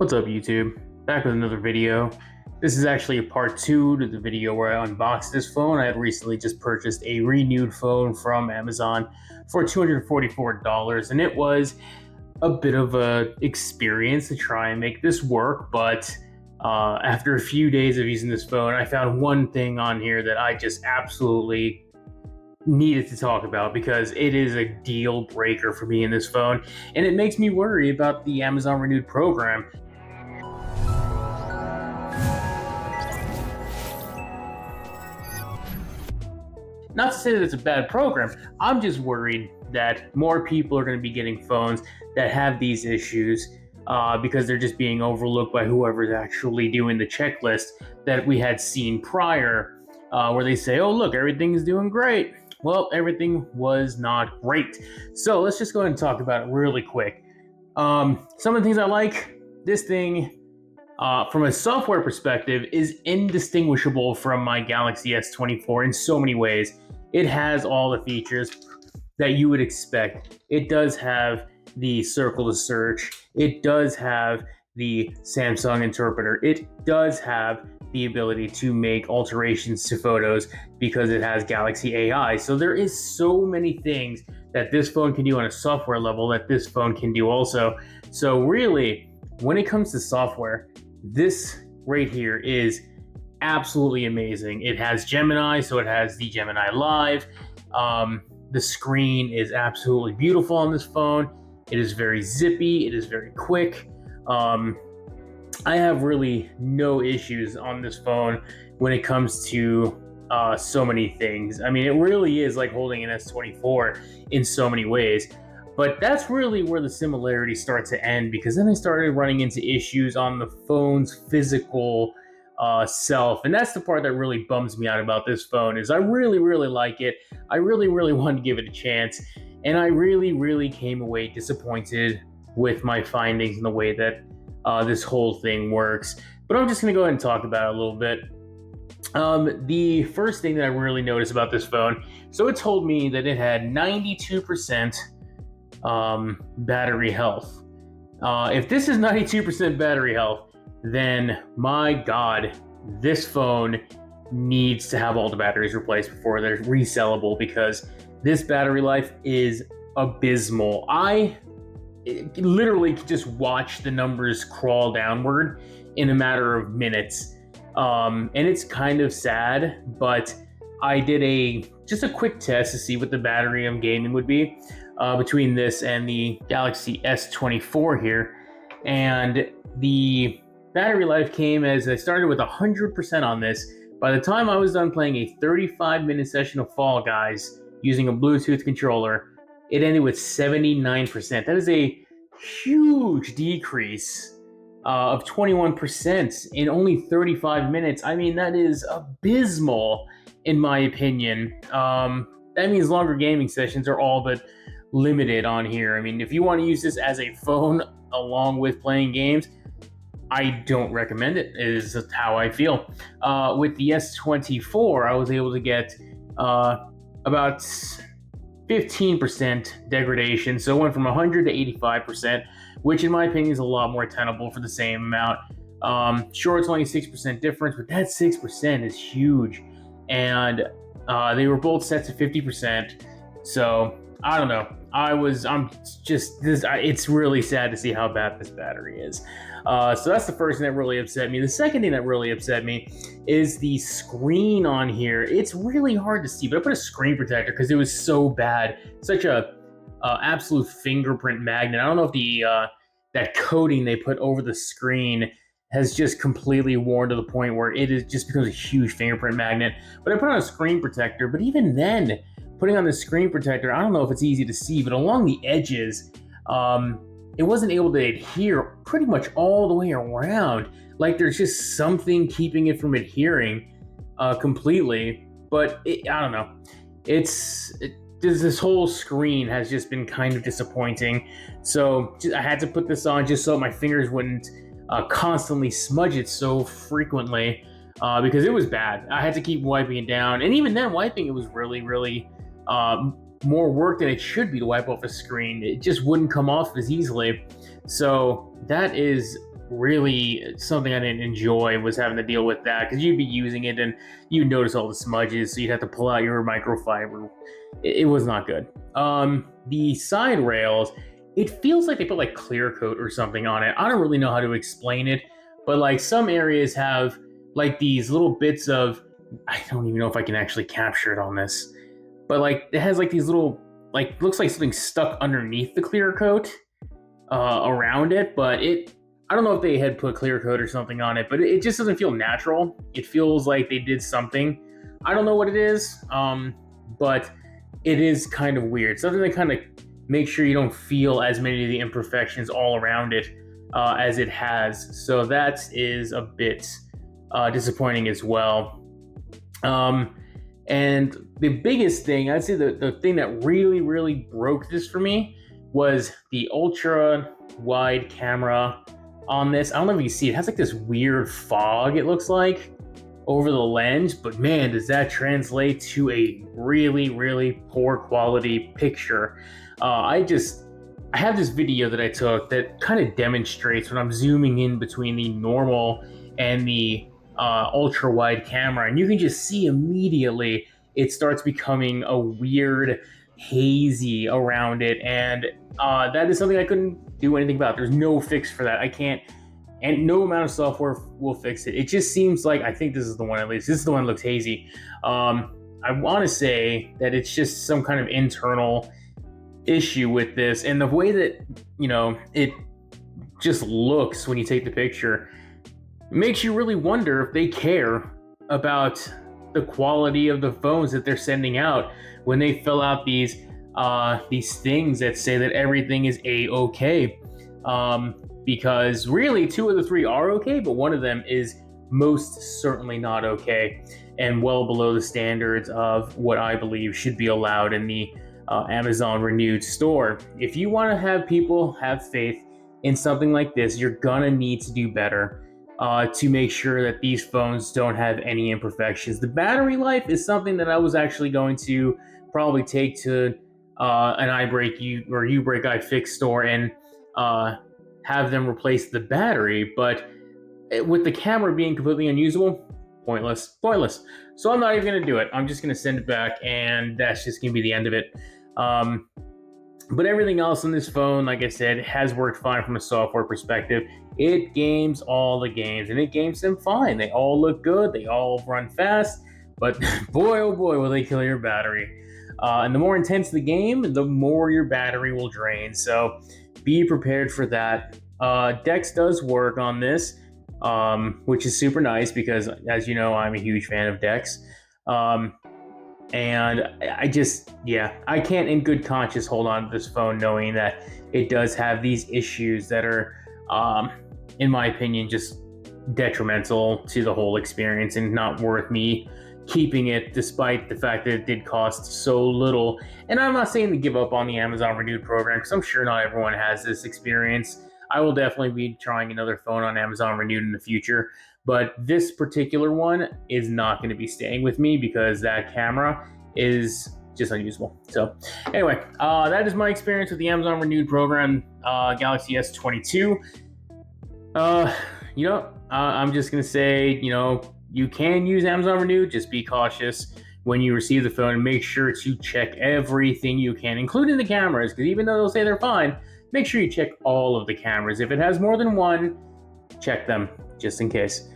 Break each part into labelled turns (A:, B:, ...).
A: What's up, YouTube? Back with another video. This is actually a part 2 to the video where I unboxed this phone. I had recently just purchased a renewed phone from Amazon for $244, and it was a bit of a experience to try and make this work, but after a few days of using this phone, I found one thing on here that I just absolutely needed to talk about because it is a deal breaker for me in this phone, and it makes me worry about the Amazon Renewed program. Not to say that it's a bad program, I'm just worried that more people are going to be getting phones that have these issues because they're just being overlooked by whoever's actually doing the checklist that we had seen prior, where they say, oh, look, everything is doing great. Well, everything was not great. So let's just go ahead and talk about it really quick. Some of the things I like, this thing, from a software perspective, is indistinguishable from my Galaxy S24 in so many ways. It has all the features that you would expect. It does have the circle to search. It does have the Samsung interpreter. It does have the ability to make alterations to photos because it has Galaxy AI. So there is so many things that this phone can do on a software level that this phone can do also. So really, when it comes to software, this right here is absolutely amazing. It has Gemini, so it has the Gemini Live. The screen is absolutely beautiful on this phone. It is very zippy. It is very quick. I have really no issues on this phone when it comes to so many things. I mean, it really is like holding an S24 in so many ways. But that's really where the similarities start to end, because then I started running into issues on the phone's physical self. And that's the part that really bums me out about this phone, is I really, really like it. I really, really wanted to give it a chance. And I really, really came away disappointed with my findings and the way that this whole thing works. But I'm just going to go ahead and talk about it a little bit. The first thing that I really noticed about this phone, so it told me that it had 92% battery health. If this is 92% battery health, then my God, this phone needs to have all the batteries replaced before they're resellable, because this battery life is abysmal. I literally just watch the numbers crawl downward in a matter of minutes, and it's kind of sad. But I did just a quick test to see what the battery I'm gaming would be between this and the Galaxy S24 here, and the battery life came as I started with 100% on this. By the time I was done playing a 35-minute session of Fall Guys using a Bluetooth controller, it ended with 79%. That is a huge decrease of 21% in only 35 minutes. I mean, that is abysmal in my opinion. That means longer gaming sessions are all but limited on here. I mean, if you want to use this as a phone along with playing games, I don't recommend it, is how I feel. With the S24, I was able to get about 15% degradation. So it went from 100 to 85%, which in my opinion is a lot more tenable for the same amount. Sure, it's only 6% difference, but that 6% is huge. And they were both set to 50%. So I don't know. It's really sad to see how bad this battery is. So that's the first thing that really upset me. The second thing that really upset me is the screen on here. It's really hard to see, but I put a screen protector because it was so bad. Such a absolute fingerprint magnet. I don't know if that coating they put over the screen has just completely worn to the point where it is just becomes a huge fingerprint magnet. But I put on a screen protector, but even then, putting on the screen protector, I don't know if it's easy to see, but along the edges, it wasn't able to adhere pretty much all the way around. Like there's just something keeping it from adhering completely. But I don't know. This whole screen has just been kind of disappointing. So I had to put this on just so my fingers wouldn't constantly smudge it so frequently, because it was bad. I had to keep wiping it down. And even then, wiping it was really, really more work than it should be to wipe off a screen. It just wouldn't come off as easily. So that is really something I didn't enjoy was having to deal with that, because you'd be using it and you'd notice all the smudges, so you'd have to pull out your microfiber. It was not good. The side rails, it feels like they put like clear coat or something on it. I don't really know how to explain it, but like some areas have like these little bits of, I don't even know if I can actually capture it on this, but like it has like these little, like looks like something stuck underneath the clear coat around it, but I don't know if they had put clear coat or something on it, but it just doesn't feel natural. It feels like they did something. I don't know what it is, but it is kind of weird. Something that kind of makes sure you don't feel as many of the imperfections all around it as it has. So that is a bit disappointing as well. And the biggest thing, I'd say the thing that really, really broke this for me was the ultra wide camera on this. I don't know if you see it. It has like this weird fog, it looks like, over the lens, but man, does that translate to a really, really poor quality picture. I have this video that I took that kind of demonstrates when I'm zooming in between the normal and the ultra wide camera, and you can just see immediately it starts becoming a weird hazy around it, and that is something I couldn't do anything about. There's no fix for that. I can't, and no amount of software will fix it. It just seems like, I think this is the one, at least this is the one that looks hazy. I want to say that it's just some kind of internal issue with this, and the way that it just looks when you take the picture makes you really wonder if they care about the quality of the phones that they're sending out when they fill out these things that say that everything is a-okay. Because really 2 of the 3 are okay, but one of them is most certainly not okay, and well below the standards of what I believe should be allowed in the Amazon Renewed store. If you want to have people have faith in something like this, you're gonna need to do better to make sure that these phones don't have any imperfections. The battery life is something that I was actually going to probably take to an U-Break iFix store and have them replace the battery, but with the camera being completely unusable, pointless. So I'm not even going to do it. I'm just going to send it back, and that's just going to be the end of it. But everything else on this phone, like I said, has worked fine from a software perspective. It games all the games, and it games them fine. They all look good. They all run fast, but boy, oh boy, will they kill your battery. And the more intense the game, the more your battery will drain. So be prepared for that. Dex does work on this, which is super nice because, as you know, I'm a huge fan of Dex. And I can't in good conscience hold on to this phone knowing that it does have these issues that are, in my opinion, just detrimental to the whole experience and not worth me keeping it, despite the fact that it did cost so little. And I'm not saying to give up on the Amazon Renewed program, because I'm sure not everyone has this experience. I will definitely be trying another phone on Amazon Renewed in the future, but this particular one is not going to be staying with me because that camera is just unusable. So anyway, that is my experience with the Amazon Renewed program, Galaxy S22. I'm just going to say, you can use Amazon Renewed, just be cautious when you receive the phone, and make sure to check everything you can, including the cameras, because even though they'll say they're fine, make sure you check all of the cameras. If it has more than one, check them just in case.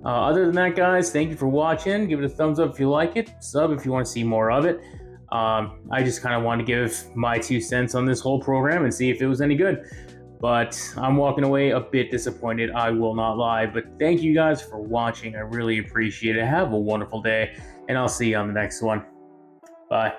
A: Other than that, guys, thank you for watching. Give it a thumbs up if you like it. Sub if you want to see more of it. I just kind of want to give my 2 cents on this whole program and see if it was any good. But I'm walking away a bit disappointed, I will not lie. But thank you guys for watching. I really appreciate it. Have a wonderful day, and I'll see you on the next one. Bye.